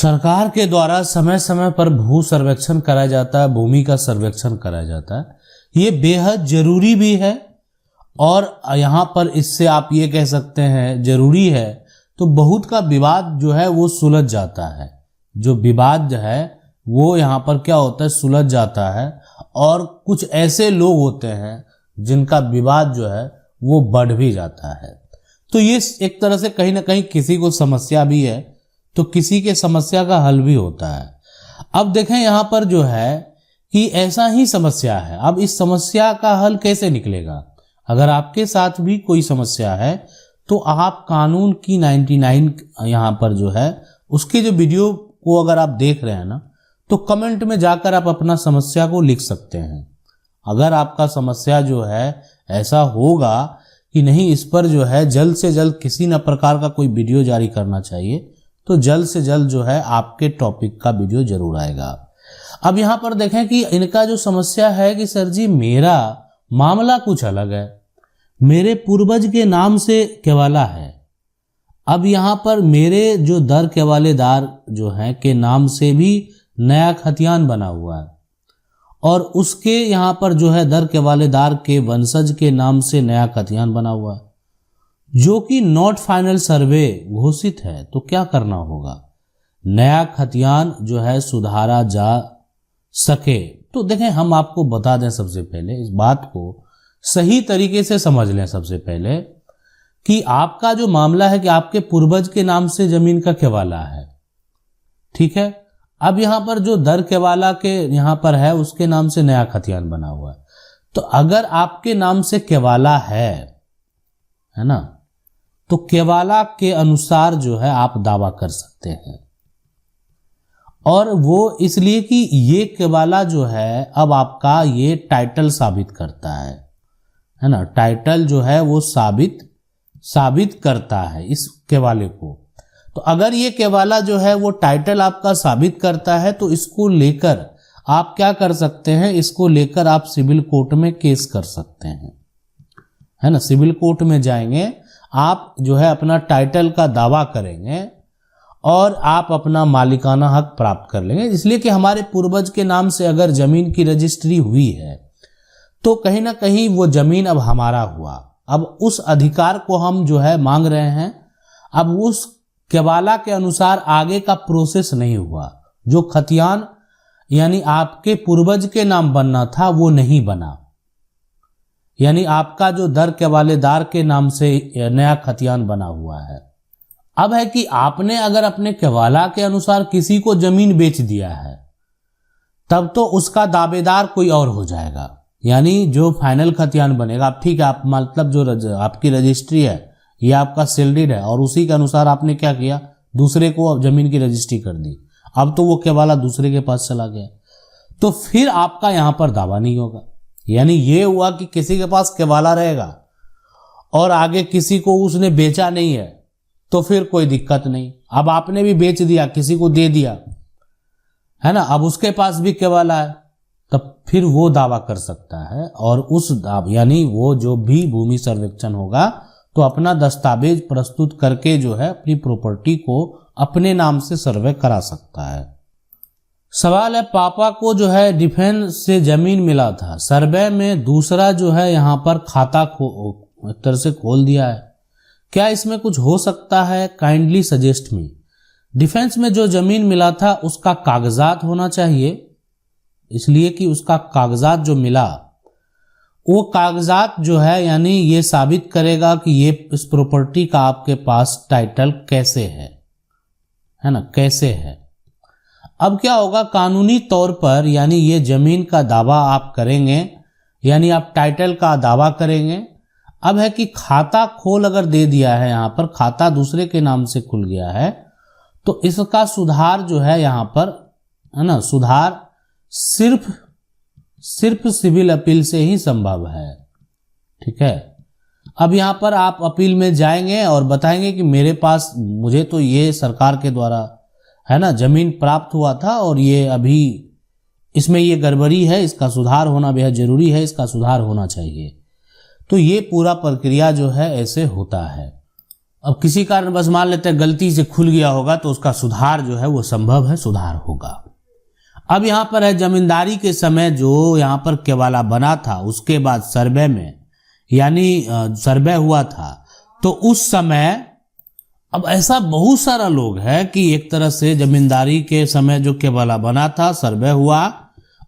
सरकार के द्वारा समय समय पर भू सर्वेक्षण कराया जाता है, भूमि का सर्वेक्षण कराया जाता है। ये बेहद जरूरी भी है और यहाँ पर इससे आप ये कह सकते हैं जरूरी है तो बहुत का विवाद जो है वो सुलझ जाता है। जो विवाद है वो यहाँ पर क्या होता है, सुलझ जाता है। और कुछ ऐसे लोग होते हैं जिनका विवाद जो है वो बढ़ भी जाता है। तो ये एक तरह से कहीं ना कहीं किसी को समस्या भी है तो किसी के समस्या का हल भी होता है। अब देखें यहाँ पर जो है कि ऐसा ही समस्या है। अब इस समस्या का हल कैसे निकलेगा? अगर आपके साथ भी कोई समस्या है तो आप कानून की 99 यहाँ पर जो है उसके जो वीडियो को अगर आप देख रहे हैं ना तो कमेंट में जाकर आप अपना समस्या को लिख सकते हैं। अगर आपका समस्या जो है ऐसा होगा कि नहीं इस पर जो है जल्द से जल्द किसी न प्रकार का कोई वीडियो जारी करना चाहिए तो जल्द से जल्द जो है आपके टॉपिक का वीडियो जरूर आएगा। अब यहाँ पर देखें कि इनका जो समस्या है कि सर जी मेरा मामला कुछ अलग है, मेरे पूर्वज के नाम से केवाला है। अब यहाँ पर मेरे जो दर केवालेदार जो हैं के नाम से भी नया खतियान बना हुआ है और उसके यहाँ पर जो है दर केवालेदार के वंशज के नाम से नया खतियान बना हुआ है जो कि नॉट फाइनल सर्वे घोषित है। तो क्या करना होगा? नया खतियान जो है सुधारा जा सके। तो देखें हम आपको बता दें, सबसे पहले इस बात को सही तरीके से समझ लें। सबसे पहले कि आपका जो मामला है कि आपके पूर्वज के नाम से जमीन का केवाला है, ठीक है। अब यहां पर जो दर केवाला के यहां पर है उसके नाम से नया खतियान बना हुआ है। तो अगर आपके नाम से केवाला है ना, तो केवाला के अनुसार जो है आप दावा कर सकते हैं। और वो इसलिए कि ये केवाला जो है अब आपका ये टाइटल साबित करता है ना। टाइटल जो है वो साबित करता है इस केवाले को। तो अगर ये केवाला जो है वो टाइटल आपका साबित करता है तो इसको लेकर आप क्या कर सकते हैं, इसको लेकर आप सिविल कोर्ट में केस कर सकते हैं, है ना। सिविल कोर्ट में जाएंगे, आप जो है अपना टाइटल का दावा करेंगे और आप अपना मालिकाना हक प्राप्त कर लेंगे। इसलिए कि हमारे पूर्वज के नाम से अगर जमीन की रजिस्ट्री हुई है तो कहीं ना कहीं वो जमीन अब हमारा हुआ। अब उस अधिकार को हम जो है मांग रहे हैं। अब उस केवाला के अनुसार आगे का प्रोसेस नहीं हुआ। जो खतियान यानी आपके पूर्वज के नाम बनना था वो नहीं बना, यानी आपका जो दर केवालेदार के नाम से नया खतियान बना हुआ है। अब है कि आपने अगर अपने केवाला के अनुसार किसी को जमीन बेच दिया है तब तो उसका दावेदार कोई और हो जाएगा, यानी जो फाइनल खतियान बनेगा। अब ठीक है, आप मतलब जो आपकी रजिस्ट्री है ये आपका सेल्डेड है और उसी के अनुसार आपने क्या किया, दूसरे को जमीन की रजिस्ट्री कर दी। अब तो वो केवाला दूसरे के पास चला गया तो फिर आपका यहां पर दावा नहीं होगा। यानी ये हुआ कि किसी के पास केवाला रहेगा और आगे किसी को उसने बेचा नहीं है तो फिर कोई दिक्कत नहीं। अब आपने भी बेच दिया, किसी को दे दिया, है ना, अब उसके पास भी केवाला है, तब फिर वो दावा कर सकता है। और उस यानी वो जो भी भूमि सर्वेक्षण होगा तो अपना दस्तावेज प्रस्तुत करके जो है अपनी प्रॉपर्टी को अपने नाम से सर्वे करा सकता है। सवाल है, पापा को जो है डिफेंस से जमीन मिला था, सर्वे में दूसरा जो है यहाँ पर खाता एक तरह से खोल दिया है, क्या इसमें कुछ हो सकता है? Kindly suggest me. डिफेंस में जो जमीन मिला था उसका कागजात होना चाहिए, इसलिए कि उसका कागजात जो मिला वो कागजात जो है यानी ये साबित करेगा कि ये इस प्रॉपर्टी का आपके पास टाइटल कैसे है ना, कैसे है। अब क्या होगा, कानूनी तौर पर यानी ये जमीन का दावा आप करेंगे, यानी आप टाइटल का दावा करेंगे। अब है कि खाता खोल अगर दे दिया है, यहाँ पर खाता दूसरे के नाम से खुल गया है तो इसका सुधार जो है यहाँ पर, है ना, सुधार सिर्फ सिविल अपील से ही संभव है, ठीक है। अब यहाँ पर आप अपील में जाएंगे और बताएंगे कि मेरे पास, मुझे तो ये सरकार के द्वारा है ना जमीन प्राप्त हुआ था और ये अभी इसमें ये गड़बड़ी है, इसका सुधार होना बेहद जरूरी है, इसका सुधार होना चाहिए। तो ये पूरा प्रक्रिया जो है ऐसे होता है। अब किसी कारण बस मान लेते हैं गलती से खुल गया होगा तो उसका सुधार जो है वो संभव है, सुधार होगा। अब यहाँ पर है जमींदारी के समय जो यहाँ पर केवाला बना था, उसके बाद सर्वे में यानी सर्वे हुआ था, तो उस समय अब ऐसा बहुत सारा लोग है कि एक तरह से जमींदारी के समय जो केवाला बना था, सर्वे हुआ,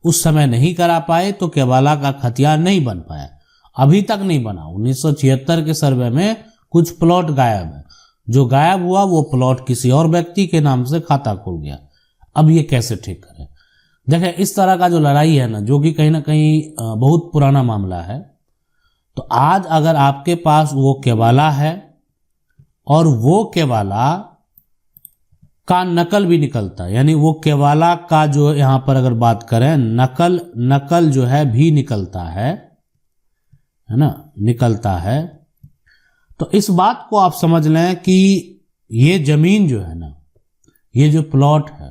उस समय नहीं करा पाए तो केवाला का खतियान नहीं बन पाया, अभी तक नहीं बना। 1976 के सर्वे में कुछ प्लॉट गायब है, जो गायब हुआ वो प्लॉट किसी और व्यक्ति के नाम से खाता खुल गया। अब ये कैसे ठीक करें? देखें, इस तरह का जो लड़ाई है ना, जो कि कहीं ना कहीं बहुत पुराना मामला है, तो आज अगर आपके पास वो केवाला है और वो केवाला का नकल भी निकलता है, यानी वो केवाला का जो यहां पर अगर बात करें नकल जो है भी निकलता है ना, निकलता है, तो इस बात को आप समझ लें कि ये जमीन जो है ना, ये जो प्लॉट है,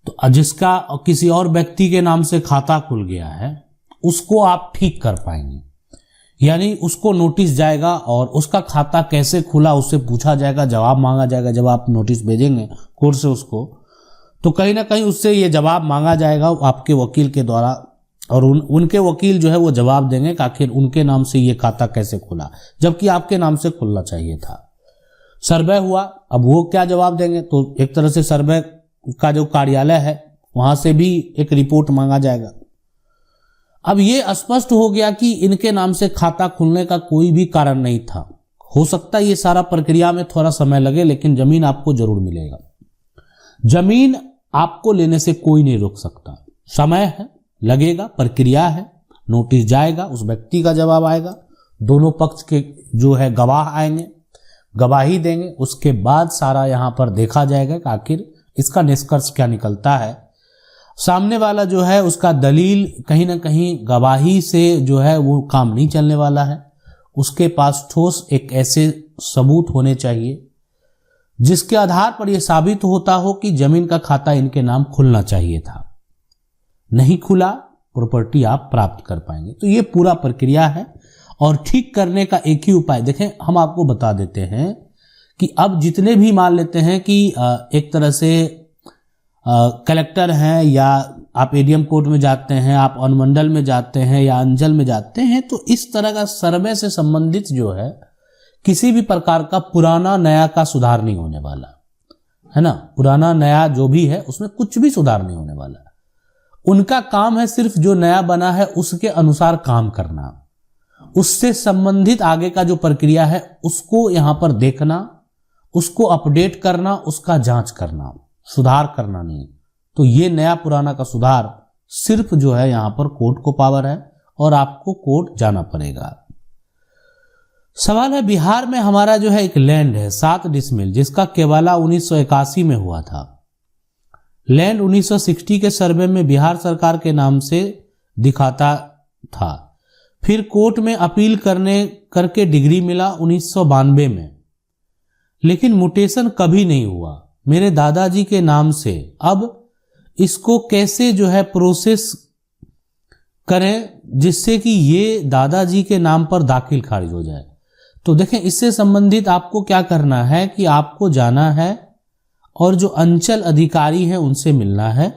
तो जिसका किसी और व्यक्ति के नाम से खाता खुल गया है, उसको आप ठीक कर पाएंगे। यानी उसको नोटिस जाएगा और उसका खाता कैसे खुला उससे पूछा जाएगा, जवाब मांगा जाएगा। जब आप नोटिस भेजेंगे कोर्ट से उसको, तो कहीं ना कहीं उससे ये जवाब मांगा जाएगा आपके वकील के द्वारा, और उनके वकील जो है वो जवाब देंगे कि आखिर उनके नाम से ये खाता कैसे खुला, जबकि आपके नाम से खुलना चाहिए था। सर्वे हुआ, अब वो क्या जवाब देंगे? तो एक तरह से सर्वे का जो कार्यालय है वहां से भी एक रिपोर्ट मांगा जाएगा। अब ये स्पष्ट हो गया कि इनके नाम से खाता खुलने का कोई भी कारण नहीं था। हो सकता है ये सारा प्रक्रिया में थोड़ा समय लगे, लेकिन जमीन आपको जरूर मिलेगा। जमीन आपको लेने से कोई नहीं रोक सकता। समय है, लगेगा, प्रक्रिया है, नोटिस जाएगा, उस व्यक्ति का जवाब आएगा, दोनों पक्ष के जो है गवाह आएंगे, गवाही देंगे, उसके बाद सारा यहां पर देखा जाएगा कि आखिर इसका निष्कर्ष क्या निकलता है। सामने वाला जो है उसका दलील कहीं ना कहीं गवाही से जो है वो काम नहीं चलने वाला है। उसके पास ठोस एक ऐसे सबूत होने चाहिए जिसके आधार पर यह साबित होता हो कि जमीन का खाता इनके नाम खुलना चाहिए था। नहीं खुला, प्रॉपर्टी आप प्राप्त कर पाएंगे। तो ये पूरा प्रक्रिया है और ठीक करने का एक ही उपाय। देखें, हम आपको बता देते हैं कि अब जितने भी मान लेते हैं कि एक तरह से कलेक्टर हैं, या आप एडीएम कोर्ट में जाते हैं, आप अनुमंडल में जाते हैं या अंचल में जाते हैं, तो इस तरह का सर्वे से संबंधित जो है किसी भी प्रकार का पुराना नया का सुधार नहीं होने वाला है ना। पुराना नया जो भी है उसमें कुछ भी सुधार नहीं होने वाला। उनका काम है सिर्फ जो नया बना है उसके अनुसार काम करना, उससे संबंधित आगे का जो प्रक्रिया है उसको यहां पर देखना, उसको अपडेट करना, उसका जांच करना, सुधार करना नहीं। तो ये नया पुराना का सुधार सिर्फ जो है यहां पर कोर्ट को पावर है और आपको कोर्ट जाना पड़ेगा। सवाल है, बिहार में हमारा जो है एक लैंड है 7 डिसमिल, जिसका केवाला 1981 में हुआ था। लैंड 1960 के सर्वे में बिहार सरकार के नाम से दिखाता था। फिर कोर्ट में अपील करके डिग्री मिला 1992 में, लेकिन म्यूटेशन कभी नहीं हुआ मेरे दादाजी के नाम से। अब इसको कैसे जो है प्रोसेस करें जिससे कि ये दादाजी के नाम पर दाखिल खारिज हो जाए? तो देखें, इससे संबंधित आपको क्या करना है कि आपको जाना है और जो अंचल अधिकारी हैं उनसे मिलना है।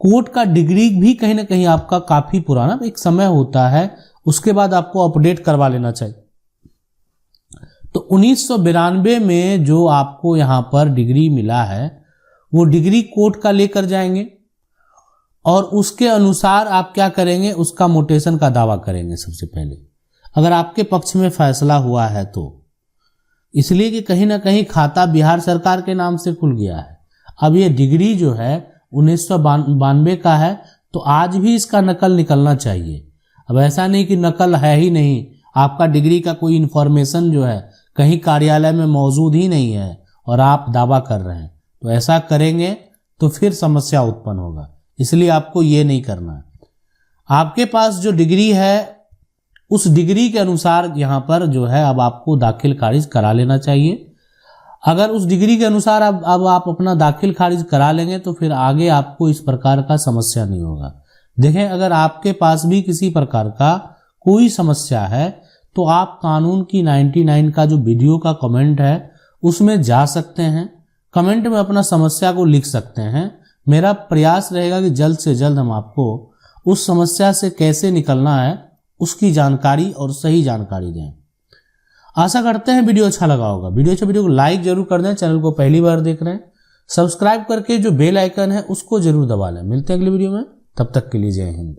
कोर्ट का डिग्री भी कहीं ना कहीं आपका काफी पुराना एक समय होता है, उसके बाद आपको अपडेट करवा लेना चाहिए। तो 1992 में जो आपको यहां पर डिग्री मिला है वो डिग्री कोर्ट का लेकर जाएंगे और उसके अनुसार आप क्या करेंगे, उसका म्यूटेशन का दावा करेंगे सबसे पहले, अगर आपके पक्ष में फैसला हुआ है तो। इसलिए कि कहीं ना कहीं खाता बिहार सरकार के नाम से खुल गया है। अब ये डिग्री जो है 1992 का है, तो आज भी इसका नकल निकलना चाहिए। अब ऐसा नहीं कि नकल है ही नहीं, आपका डिग्री का कोई इंफॉर्मेशन जो है कहीं कार्यालय में मौजूद ही नहीं है और आप दावा कर रहे हैं, तो ऐसा करेंगे तो फिर समस्या उत्पन्न होगा। इसलिए आपको ये नहीं करना है। आपके पास जो डिग्री है उस डिग्री के अनुसार यहाँ पर जो है अब आपको दाखिल खारिज करा लेना चाहिए। अगर उस डिग्री के अनुसार अब आप अपना दाखिल खारिज करा लेंगे तो फिर आगे आपको इस प्रकार का समस्या नहीं होगा। देखें, अगर आपके पास भी किसी प्रकार का कोई समस्या है तो आप कानून की 99 का जो वीडियो का कमेंट है उसमें जा सकते हैं, कमेंट में अपना समस्या को लिख सकते हैं। मेरा प्रयास रहेगा कि जल्द से जल्द हम आपको उस समस्या से कैसे निकलना है उसकी जानकारी और सही जानकारी दें। आशा करते हैं वीडियो अच्छा लगा होगा। वीडियो को लाइक जरूर कर दें। चैनल को पहली बार देख रहे हैं, सब्सक्राइब करके जो बेल आइकन है उसको जरूर दबा लें। मिलते हैं अगली वीडियो में, तब तक के लिए जय हिंद।